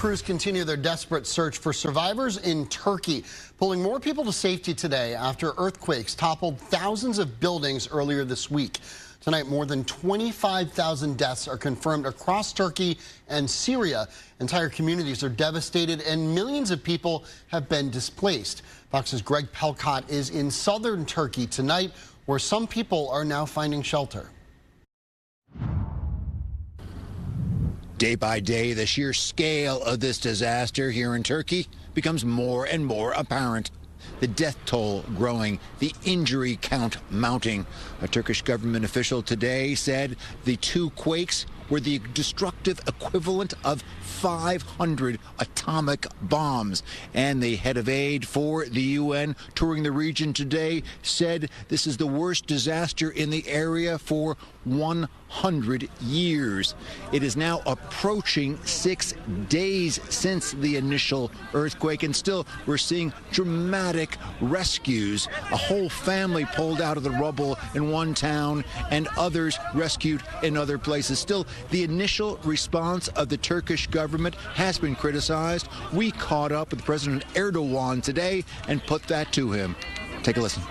crews continue their desperate search for survivors in Turkey, pulling more people to safety today after earthquakes toppled thousands of buildings earlier this week. Tonight, more than 25,000 deaths are confirmed across Turkey and Syria. Entire communities are devastated and millions of people have been displaced. Fox's Greg Palkot is in southern Turkey tonight, where some people are now finding shelter. Day by day, the sheer scale of this disaster here in Turkey becomes more and more apparent. The death toll growing, the injury count mounting. A Turkish government official today said the two quakes were the destructive equivalent of 500 atomic bombs. And the head of aid for the UN touring the region today said this is the worst disaster in the area for 100 years. It is now approaching 6 days since the initial earthquake, and still we're seeing dramatic rescues. A whole family pulled out of the rubble in one town and others rescued in other places. Still, the initial response of the Turkish government has been criticized. We caught up with President Erdogan today and put that to him. Take a listen.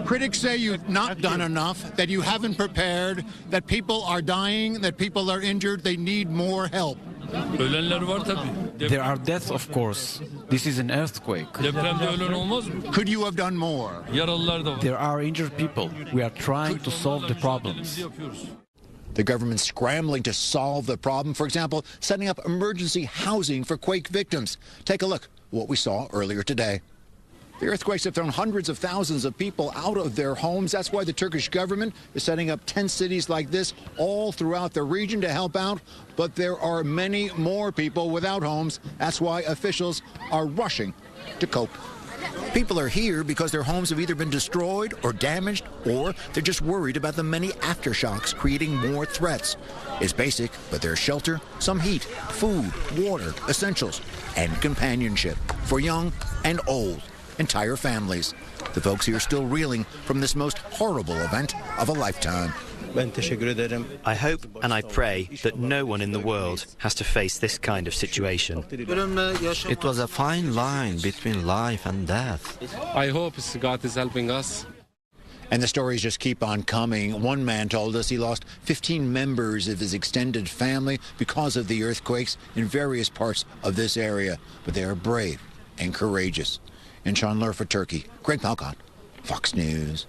Critics say you've not done enough, that you haven't prepared, that people are dying, that people are injured, they need more help. There are deaths, of course. This is an earthquake. Could you have done more? There are injured people. We are trying to solve the problems. The government scrambling to solve the problem, for example, setting up emergency housing for quake victims. Take a look at what we saw earlier today. The earthquakes have thrown hundreds of thousands of people out of their homes. That's why the Turkish government is setting up 10 cities like this all throughout the region to help out. But there are many more people without homes. That's why officials are rushing to cope. People are here because their homes have either been destroyed or damaged, or they're just worried about the many aftershocks creating more threats. It's basic, but there's shelter, some heat, food, water, essentials, and companionship for young and old. Entire families. The folks here still reeling from this most horrible event of a lifetime. I hope and I pray that no one in the world has to face this kind of situation. It was a fine line between life and death. I hope God is helping us. And the stories just keep on coming. One man told us he lost 15 members of his extended family because of the earthquakes in various parts of this area. But they are brave and courageous. In Chandler for Turkey, Greg Palkot, Fox News.